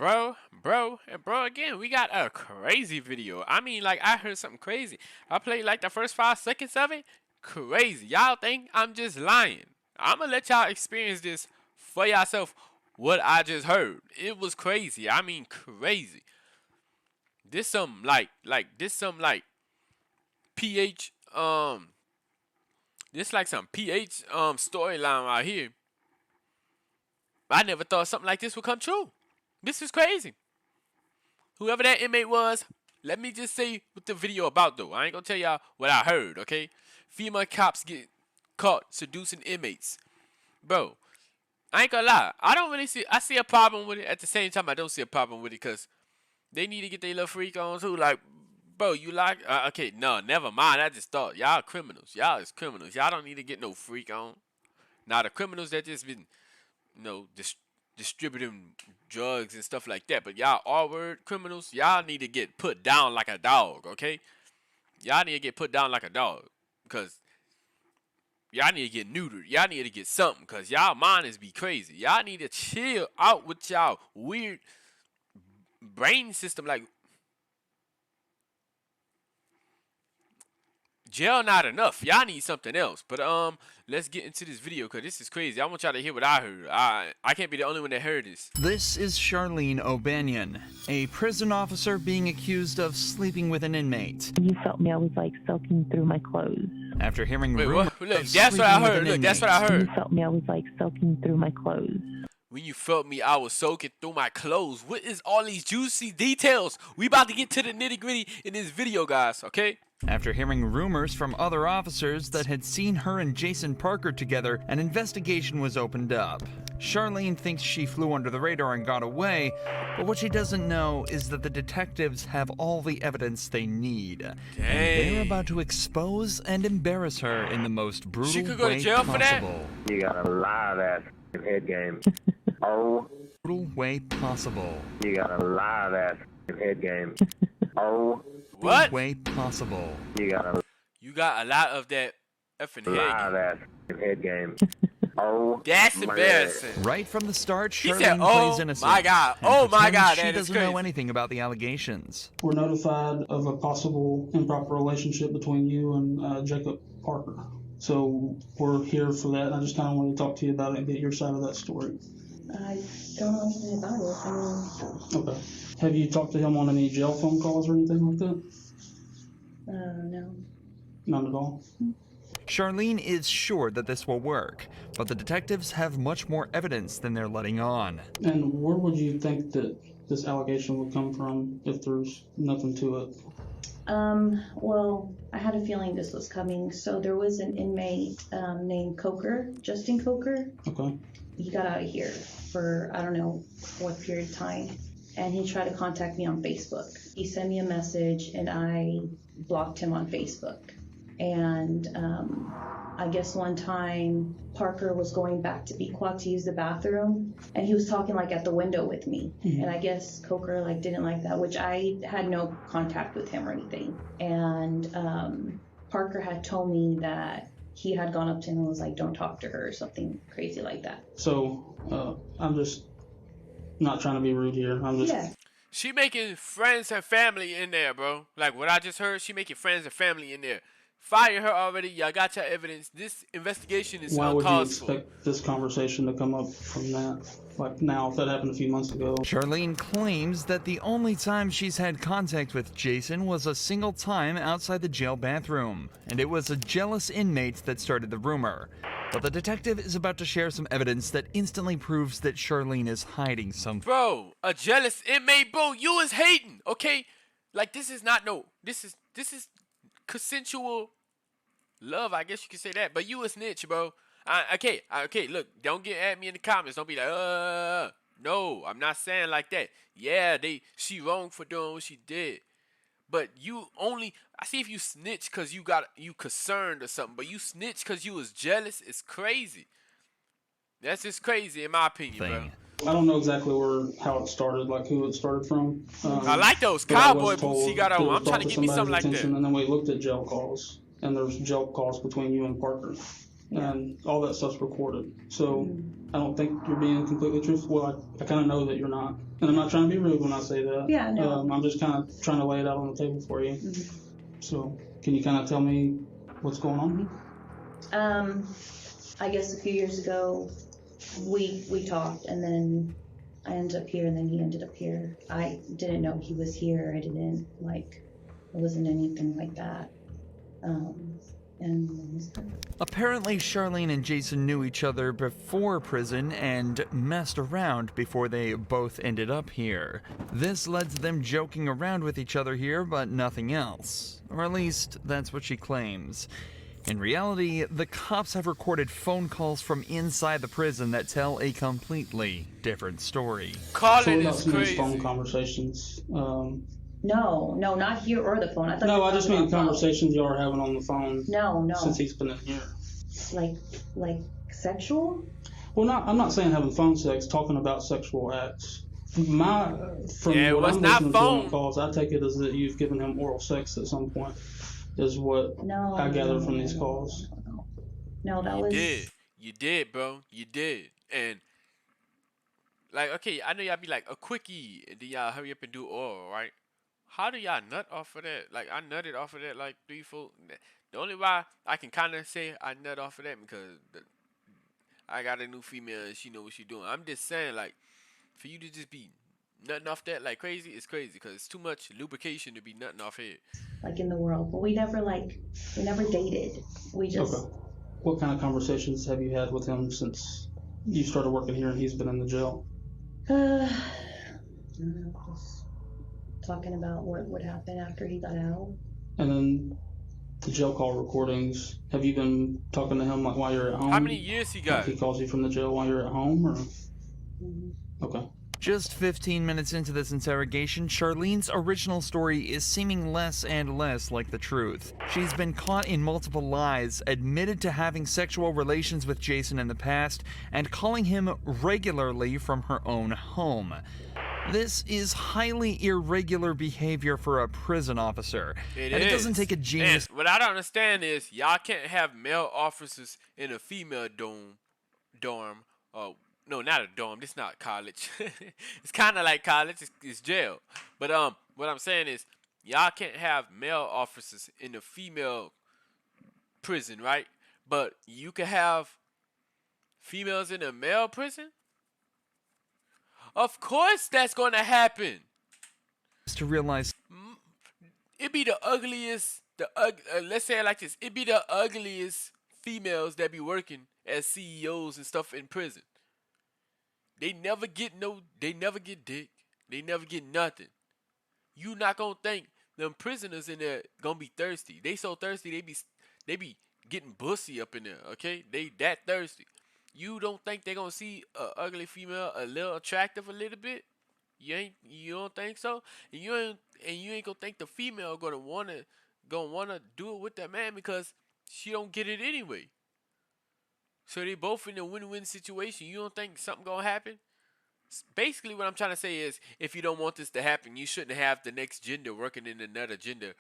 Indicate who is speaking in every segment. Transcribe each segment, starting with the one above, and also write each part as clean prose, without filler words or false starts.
Speaker 1: bro, again, we got a crazy video. I mean, like, I heard something crazy. I played, like, the first 5 seconds of it. Crazy. Y'all think I'm just lying. I'm gonna let y'all experience this for yourself, what I just heard. It was crazy. I mean, crazy. This some, like, PH, this like some PH, storyline right here. I never thought something like this would come true. This is crazy. Whoever that inmate was, let me just say what the video about, though. I ain't gonna tell y'all what I heard, okay? Female cops get caught seducing inmates. Bro, I ain't gonna lie. I see a problem with it. At the same time, I don't see a problem with it because they need to get their little freak on, too. Like, bro, you like, okay, no, never mind. I just thought, y'all criminals. Y'all is criminals. Y'all don't need to get no freak on. Now, the criminals that just been, distributing drugs and stuff like that. But y'all R-word criminals, y'all need to get put down like a dog, okay? Y'all need to get put down like a dog. Because y'all need to get neutered. Y'all need to get something. Because y'all minds be crazy. Y'all need to chill out with y'all weird brain system. Like, jail not enough. Y'all need something else. But let's get into this video because this is crazy. I want y'all to hear what I heard. I can't be the only one that heard this.
Speaker 2: This is Charlene O'Banion, a prison officer being accused of sleeping with an inmate.
Speaker 3: You felt me, I was like soaking through my clothes.
Speaker 2: After hearing rumors
Speaker 1: Look, that's what I heard. Look, that's what I heard.
Speaker 3: You felt me, I was like soaking through my clothes.
Speaker 1: When you felt me, I was soaking through my clothes. What is all these juicy details? We about to get to the nitty gritty in this video, guys, okay?
Speaker 2: After hearing rumors from other officers that had seen her and Jason Parker together, an investigation was opened up. Charlene thinks she flew under the radar and got away, but what she doesn't know is that the detectives have all the evidence they need.
Speaker 1: Dang.
Speaker 2: And they're about to expose and embarrass her in the most brutal
Speaker 1: She could go to
Speaker 2: way
Speaker 1: jail for that?
Speaker 2: possible.
Speaker 4: You got a live ass head game. Oh.
Speaker 2: Brutal way possible.
Speaker 4: You got a live ass head game. Oh.
Speaker 1: What?
Speaker 2: Way possible.
Speaker 4: You got
Speaker 1: a lot of that effing
Speaker 4: live
Speaker 1: head.
Speaker 4: ass head game. Oh.
Speaker 1: That's embarrassing.
Speaker 2: Right from the start,
Speaker 1: He
Speaker 2: Charlene
Speaker 1: said,
Speaker 2: plays
Speaker 1: "Oh
Speaker 2: innocent.
Speaker 1: my God,
Speaker 2: and
Speaker 1: oh my
Speaker 2: pretends
Speaker 1: God,
Speaker 2: she
Speaker 1: that is
Speaker 2: doesn't
Speaker 1: crazy."
Speaker 2: know anything about the allegations.
Speaker 5: We're notified of a possible improper relationship between you and Jacob Parker. So we're here for that, and I just kind of want to talk to you about it and get your side of that story.
Speaker 6: I don't know anything about it.
Speaker 5: Okay. Have you talked to him on any jail phone calls or anything like that?
Speaker 6: No.
Speaker 5: None at all?
Speaker 2: Charlene is sure that this will work, but the detectives have much more evidence than they're letting on.
Speaker 5: And where would you think that this allegation would come from if there's nothing to it?
Speaker 6: Well, I had a feeling this was coming. So there was an inmate named Coker, Justin Coker.
Speaker 5: Okay.
Speaker 6: He got out of here for, I don't know what period of time. And he tried to contact me on Facebook. He sent me a message and I blocked him on Facebook. And I guess one time Parker was going back to Bequat to use the bathroom and he was talking like at the window with me.
Speaker 5: Mm-hmm.
Speaker 6: And I guess Coker like didn't like that, which I had no contact with him or anything. And Parker had told me that he had gone up to him and was like, don't talk to her or something crazy like that.
Speaker 5: So I'm just not trying to be rude here. I'm just...
Speaker 6: Yeah.
Speaker 1: She making friends and family in there, bro. Like what I just heard, she making friends and family in there. Fire her already. Y'all got your evidence. This investigation is
Speaker 5: Why would you
Speaker 1: uncalled for.
Speaker 5: expect this conversation to come up from that? Like now, if that happened a few months ago.
Speaker 2: Charlene claims that the only time she's had contact with Jason was a single time outside the jail bathroom, and it was a jealous inmate that started the rumor. But the detective is about to share some evidence that instantly proves that Charlene is hiding something.
Speaker 1: Bro, a jealous inmate, bro. You is hating, okay? Like this is not this is consensual love, I guess you could say that. But you a snitch, bro. Okay, look, don't get at me in the comments. Don't be like, no, I'm not saying like that. Yeah, she wrong for doing what she did. But I see if you snitch because you concerned or something, but you snitch because you was jealous, it's crazy. That's just crazy in my opinion, bro.
Speaker 5: I don't know exactly how it started, like who it started from.
Speaker 1: I like those cowboy boots he got on. I'm trying to get me something like that.
Speaker 5: And then we looked at jail calls, and there's jail calls between you and Parker. and all that stuff's recorded. So I don't think you're being completely truthful. Well, I kind of know that you're not, and I'm not trying to be rude when I say that.
Speaker 6: Yeah, no.
Speaker 5: I'm just kind of trying to lay it out on the table for you. So can you kind of tell me what's going on here?
Speaker 6: I guess a few years ago, we talked, and then I ended up here, and then he ended up here. I didn't know he was here. I didn't, it wasn't anything like that.
Speaker 2: Apparently, Charlene and Jason knew each other before prison and messed around before they both ended up here. This led to them joking around with each other here, but nothing else. Or at least, that's what she claims. In reality, the cops have recorded phone calls from inside the prison that tell a completely different story.
Speaker 1: Calling
Speaker 5: So
Speaker 1: is
Speaker 5: we got
Speaker 1: crazy.
Speaker 5: phone conversations.
Speaker 6: No, not here or the phone. I thought
Speaker 5: No,
Speaker 6: you were
Speaker 5: I just
Speaker 6: talking
Speaker 5: mean
Speaker 6: about phone.
Speaker 5: conversations y'all are having on the phone.
Speaker 6: No.
Speaker 5: Since he's been in here.
Speaker 6: Like sexual?
Speaker 5: Well, I'm not saying having phone sex, talking about sexual acts. From
Speaker 1: Yeah,
Speaker 5: what
Speaker 1: it was
Speaker 5: I'm
Speaker 1: not
Speaker 5: listening to on
Speaker 1: phone.
Speaker 5: calls, I take it as that you've given him oral sex at some point, is what
Speaker 6: No.
Speaker 5: I gather from these calls.
Speaker 6: No, that was.
Speaker 1: You did, bro. You did. And okay, I know y'all be like a quickie, and then y'all hurry up and do oral, right? How do y'all nut off of that? I nutted off of that 3-4. The only why I can kind of say I nut off of that because I got a new female and she know what she doing. I'm just saying, for you to just be nutting off that like crazy, it's crazy because it's too much lubrication to be nutting off here.
Speaker 6: In the world, but we never dated. We just.
Speaker 5: Okay. What kind of conversations have you had with him since you started working here and he's been in the jail?
Speaker 6: I don't know, just talking about what would happen after he got out.
Speaker 5: And then the jail call recordings, have you been talking to him while you're at home?
Speaker 1: How many years he got?
Speaker 5: He calls you from the jail while you're at home, or? Okay.
Speaker 2: Just 15 minutes into this interrogation, Charlene's original story is seeming less and less like the truth. She's been caught in multiple lies, admitted to having sexual relations with Jason in the past, and calling him regularly from her own home. This is highly irregular behavior for a prison officer, and it doesn't take a genius.
Speaker 1: And what I don't understand is y'all can't have male officers in a female dorm. No, not a dorm. This is not college. It's kind of like college. It's jail. But what I'm saying is y'all can't have male officers in a female prison, right? But you can have females in a male prison. Of course, that's gonna happen.
Speaker 2: To realize
Speaker 1: It be the ugliest. Let's say it like this. It be the ugliest females that be working as CEOs and stuff in prison. They never get They never get dick. They never get nothing. You not gonna think them prisoners in there gonna be thirsty. They so thirsty they be getting bussy up in there. Okay, they that thirsty. You don't think they gonna see a ugly female a little attractive a little bit? You don't think so? And you ain't gonna think the female gonna wanna do it with that man because she don't get it anyway. So they both in a win-win situation. You don't think something gonna happen? Basically, what I'm trying to say is, if you don't want this to happen, you shouldn't have the next gender working in another gender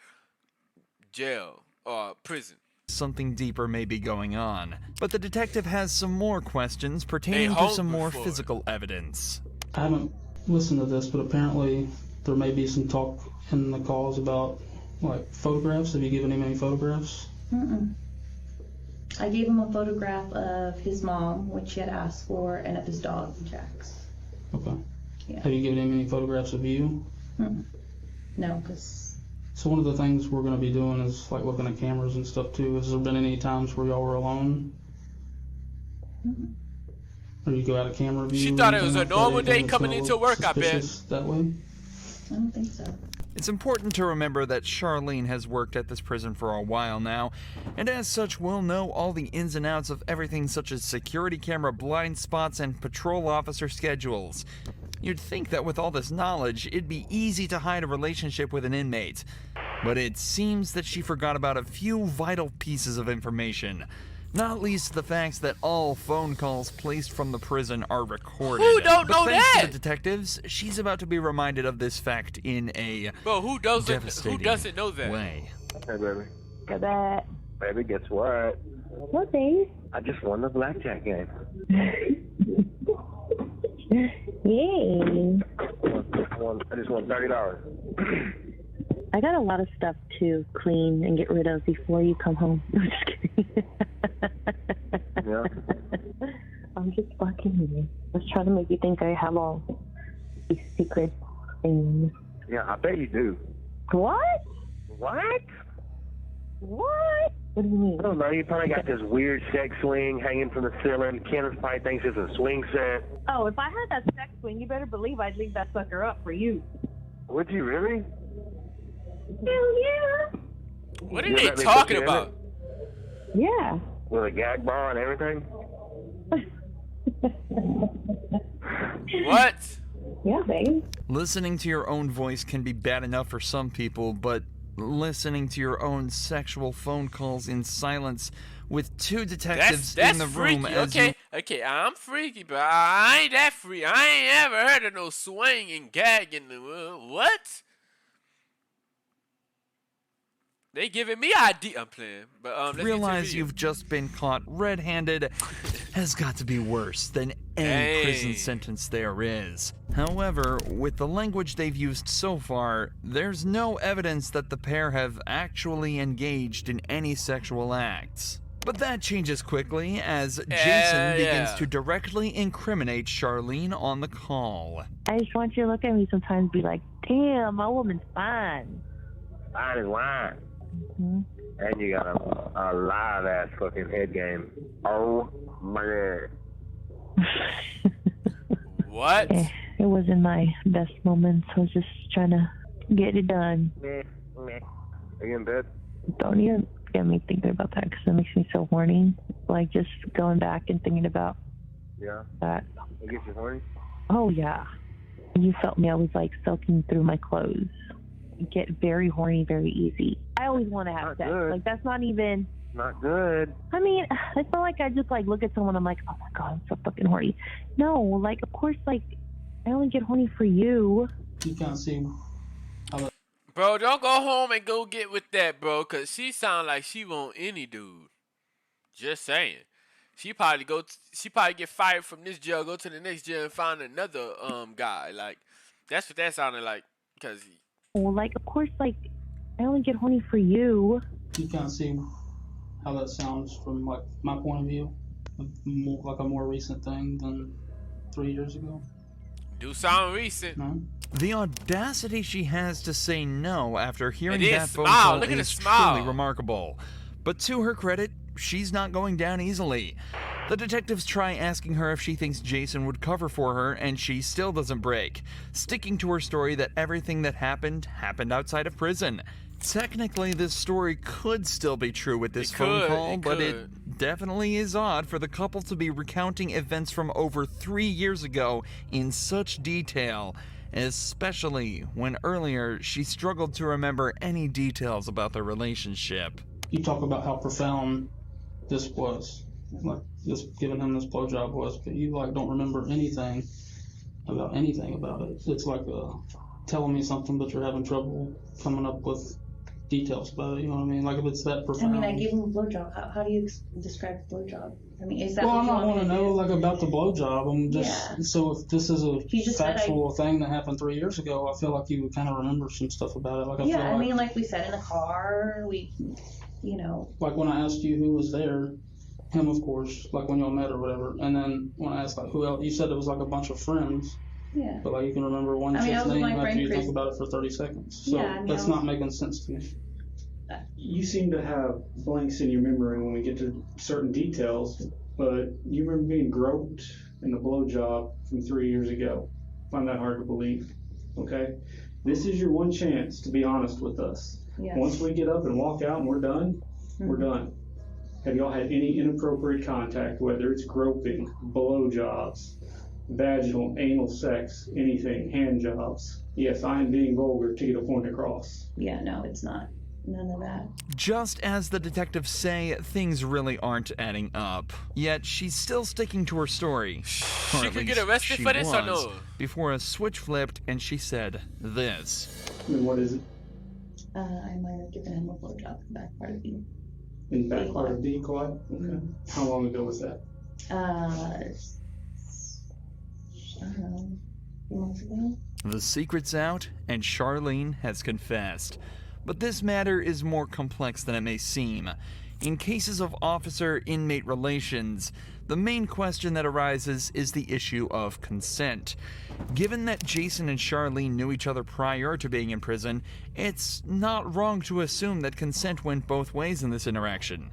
Speaker 1: jail or prison.
Speaker 2: something deeper may be going on. But the detective has some more questions pertaining to some more physical evidence.
Speaker 5: I haven't listened to this, but apparently there may be some talk in the calls about photographs. Have you given him any photographs?
Speaker 6: I gave him a photograph of his mom, which he had asked for, and of his dog, Jax.
Speaker 5: Okay.
Speaker 6: Yeah.
Speaker 5: Have you given him any photographs of you?
Speaker 6: No, because...
Speaker 5: So one of the things we're going to be doing is looking at cameras and stuff too. Has there been any times where y'all were alone? Or you go out of camera view?
Speaker 1: She thought it was a normal day coming into work, I bet.
Speaker 5: That way?
Speaker 6: I don't think so.
Speaker 2: It's important to remember that Charlene has worked at this prison for a while now, and as such will know all the ins and outs of everything such as security camera blind spots and patrol officer schedules. You'd think that with all this knowledge, it'd be easy to hide a relationship with an inmate, but it seems that she forgot about a few vital pieces of information. Not least the fact that all phone calls placed from the prison are recorded.
Speaker 1: Who don't know
Speaker 2: thanks
Speaker 1: that?
Speaker 2: to the detectives, she's about to be reminded of this fact in a
Speaker 1: who doesn't know that?
Speaker 2: way.
Speaker 4: Hey, baby.
Speaker 3: Got that.
Speaker 4: Baby, guess what?
Speaker 3: What, babe?
Speaker 4: I just won the blackjack game.
Speaker 3: Yay.
Speaker 4: I just won $30.
Speaker 3: I got a lot of stuff to clean and get rid of before you come home. I'm just kidding.
Speaker 4: Yeah.
Speaker 3: I'm just fucking with you. I was trying to make you think I have all these secret things.
Speaker 4: Yeah, I bet you do.
Speaker 3: What?
Speaker 4: What?
Speaker 3: What? What do you mean?
Speaker 4: I don't know. You probably got this weird sex swing hanging from the ceiling. Kenneth probably thinks it's a swing set.
Speaker 3: Oh, if I had that sex swing, you better believe I'd leave that sucker up for you.
Speaker 4: Would you really?
Speaker 3: Hell yeah.
Speaker 1: What are
Speaker 4: You
Speaker 1: they
Speaker 4: let me
Speaker 1: talking
Speaker 4: put you in
Speaker 1: about?
Speaker 3: Yeah.
Speaker 4: With a gag ball and everything?
Speaker 1: What?
Speaker 3: Yeah, babe.
Speaker 2: Listening to your own voice can be bad enough for some people, but listening to your own sexual phone calls in silence with two detectives
Speaker 1: That's
Speaker 2: in the
Speaker 1: freaky.
Speaker 2: room as
Speaker 1: Okay,
Speaker 2: you...
Speaker 1: okay, I'm freaky, but I ain't that free. I ain't ever heard of no swing and gagging. What? They giving me idea. I'm playing, but let's get to the
Speaker 2: realize
Speaker 1: video.
Speaker 2: you've just been caught red-handed has got to be worse than any prison
Speaker 1: Dang.
Speaker 2: sentence there is. However, with the language they've used so far, there's no evidence that the pair have actually engaged in any sexual acts. But that changes quickly as Jason begins
Speaker 1: yeah.
Speaker 2: to directly incriminate Charlene on the call.
Speaker 3: I just want you to look at me sometimes and be like, damn, my woman's fine.
Speaker 4: Fine as wine.
Speaker 3: Hmm?
Speaker 4: And you got a live ass fucking head game. Oh my god.
Speaker 1: What?
Speaker 3: It wasn't my best moments. I was just trying to get it done.
Speaker 4: Meh, meh. Are you in bed?
Speaker 3: Don't even get me thinking about that because it makes me so horny. Like just going back and thinking about
Speaker 4: Yeah.
Speaker 3: that.
Speaker 4: It gets you horny?
Speaker 3: Oh, yeah. You felt me. I was like soaking through my clothes. Get very horny very easy. I always want to have
Speaker 4: Not
Speaker 3: sex.
Speaker 4: good.
Speaker 3: Like that's not even.
Speaker 4: Not good.
Speaker 3: I mean, it's not like I just like look at someone. I'm like, oh my god, I'm so fucking horny. No, like of course, like I only get horny for you.
Speaker 5: You can't see how that.
Speaker 1: Bro, don't go home and go get with that, bro, cause she sound like she want any dude. Just saying. She probably get fired from this jail, go to the next jail and find another guy. Like that's what that sounded like. Cause
Speaker 3: Well, like of course, like I only get horny for you.
Speaker 5: You can't see how that sounds from like my point of view. More, like a more recent thing than 3 years ago.
Speaker 1: do something recent.
Speaker 5: No.
Speaker 2: The audacity she has to say no after hearing
Speaker 1: It is
Speaker 2: that phone
Speaker 1: smile.
Speaker 2: call
Speaker 1: Look at the
Speaker 2: is
Speaker 1: smile.
Speaker 2: truly remarkable. But to her credit, she's not going down easily. The detectives try asking her if she thinks Jason would cover for her, and she still doesn't break, sticking to her story that everything that happened outside of prison. Technically, this story could still be true with this phone call, but it definitely is odd for the couple to be recounting events from over 3 years ago in such detail, especially when earlier she struggled to remember any details about their relationship.
Speaker 5: You talk about how profound this was, like just giving him this blowjob was, but you like don't remember anything about it. It's like telling me something, but you're having trouble coming up with details about it. You know what I mean? Like if it's that
Speaker 6: I
Speaker 5: profound.
Speaker 6: mean, I gave him a blowjob. How do you describe a blowjob? I mean, is that
Speaker 5: Well,
Speaker 6: what
Speaker 5: I
Speaker 6: you
Speaker 5: don't
Speaker 6: want
Speaker 5: want
Speaker 6: me
Speaker 5: to
Speaker 6: to
Speaker 5: know
Speaker 6: do?
Speaker 5: like about the blowjob. I'm just
Speaker 6: Yeah.
Speaker 5: so if this is a
Speaker 6: You just said
Speaker 5: factual thing that happened 3 years ago, I feel like you would kind of remember some stuff about it. Like I
Speaker 6: Yeah,
Speaker 5: feel
Speaker 6: I
Speaker 5: like,
Speaker 6: mean, like we said in the car,
Speaker 5: like when I asked you who was there, him of course, like when y'all met or whatever, and then when I asked like who else, you said it was like a bunch of friends,
Speaker 6: yeah.
Speaker 5: but like you can remember one
Speaker 6: I mean, I
Speaker 5: chick's
Speaker 6: was with
Speaker 5: name
Speaker 6: my
Speaker 5: after
Speaker 6: friend
Speaker 5: you
Speaker 6: Chris.
Speaker 5: think about it for 30 seconds. So
Speaker 6: Yeah, I mean,
Speaker 5: that's
Speaker 6: I was-
Speaker 5: not making sense to me.
Speaker 7: You seem to have blanks in your memory when we get to certain details, but you remember being groped in the blowjob from 3 years ago. I find that hard to believe. Okay? This is your one chance to be honest with us.
Speaker 6: Yes.
Speaker 7: Once we get up and walk out and we're done, we're done. Have y'all had any inappropriate contact, whether it's groping, blowjobs, vaginal, anal sex, anything, hand jobs? Yes, I am being vulgar to get a point across.
Speaker 6: Yeah, no, it's not. None of that.
Speaker 2: Just as the detectives say, things really aren't adding up. Yet she's still sticking to her story. Or
Speaker 1: She
Speaker 2: at
Speaker 1: could get
Speaker 2: least
Speaker 1: arrested
Speaker 2: she
Speaker 1: for this or
Speaker 2: was,
Speaker 1: no?
Speaker 2: before a switch flipped and she said this.
Speaker 7: I mean, what is it?
Speaker 6: I might have given him a blowjob in the back part of you.
Speaker 7: In the back part of Decoy? Okay. How long ago was that?
Speaker 6: I don't know, a few months ago.
Speaker 2: The secret's out, and Charlene has confessed. But this matter is more complex than it may seem. In cases of officer-inmate relations, the main question that arises is the issue of consent. Given that Jason and Charlene knew each other prior to being in prison, it's not wrong to assume that consent went both ways in this interaction.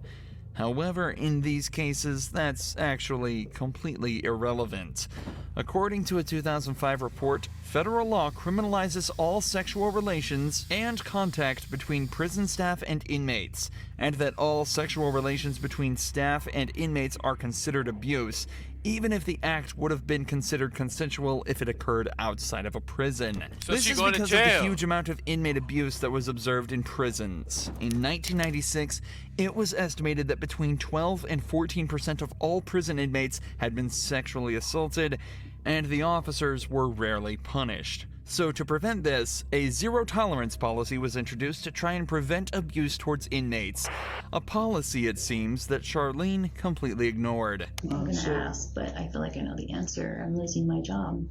Speaker 2: However, in these cases, that's actually completely irrelevant. According to a 2005 report, federal law criminalizes all sexual relations and contact between prison staff and inmates, and that all sexual relations between staff and inmates are considered abuse, even if the act would have been considered consensual if it occurred outside of a prison.
Speaker 1: So
Speaker 2: This
Speaker 1: she
Speaker 2: is
Speaker 1: going to
Speaker 2: because of the
Speaker 1: jail.
Speaker 2: huge amount of inmate abuse that was observed in prisons. In 1996, it was estimated that between 12 and 14% of all prison inmates had been sexually assaulted, and the officers were rarely punished. So to prevent this, a zero-tolerance policy was introduced to try and prevent abuse towards inmates. A policy, it seems, that Charlene completely ignored.
Speaker 6: I'm gonna ask, but I feel like I know the answer. I'm losing my job.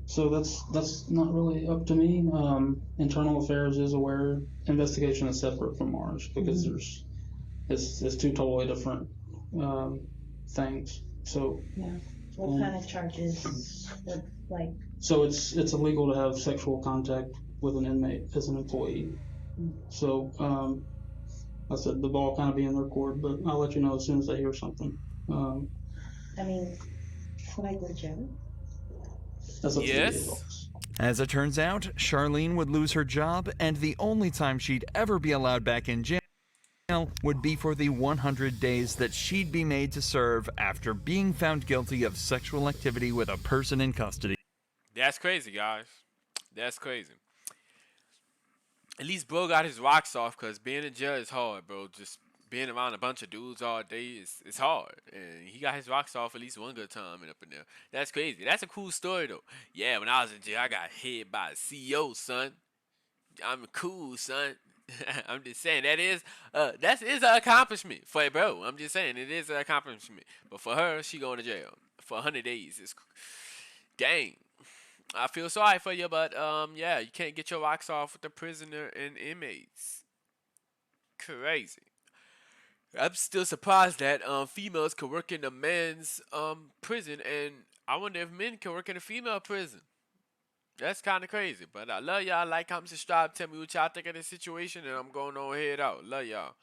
Speaker 5: So that's not really up to me. Internal Affairs is aware. Investigation is separate from ours because it's two totally different things. So
Speaker 6: Yeah. What kind of charges? Like,
Speaker 5: so it's illegal to have sexual contact with an inmate as an employee. So I said the ball kind of be in their court, but I'll let you know as soon as I hear something.
Speaker 6: I mean, can I go to jail?
Speaker 5: That's up to the
Speaker 1: Yes.
Speaker 5: adults.
Speaker 2: As it turns out, Charlene would lose her job, and the only time she'd ever be allowed back in jail would be for the 100 days that she'd be made to serve after being found guilty of sexual activity with a person in custody.
Speaker 1: That's crazy, guys. That's crazy. At least bro got his rocks off, because being in jail is hard, bro. Just being around a bunch of dudes all day is hard. And he got his rocks off at least one good time and up in there. That's crazy. That's a cool story, though. Yeah, when I was in jail, I got hit by a CEO, son. I'm cool, son. I'm just saying that is an accomplishment for a bro. I'm just saying it is an accomplishment. But for her, she going to jail for 100 days. It's dang. I feel sorry for you, but yeah, you can't get your rocks off with the prisoner and inmates. Crazy. I'm still surprised that females can work in a men's prison, and I wonder if men can work in a female prison. That's kind of crazy, but I love y'all. Like, comment, subscribe, tell me what y'all think of this situation, and I'm going on head out. Love y'all.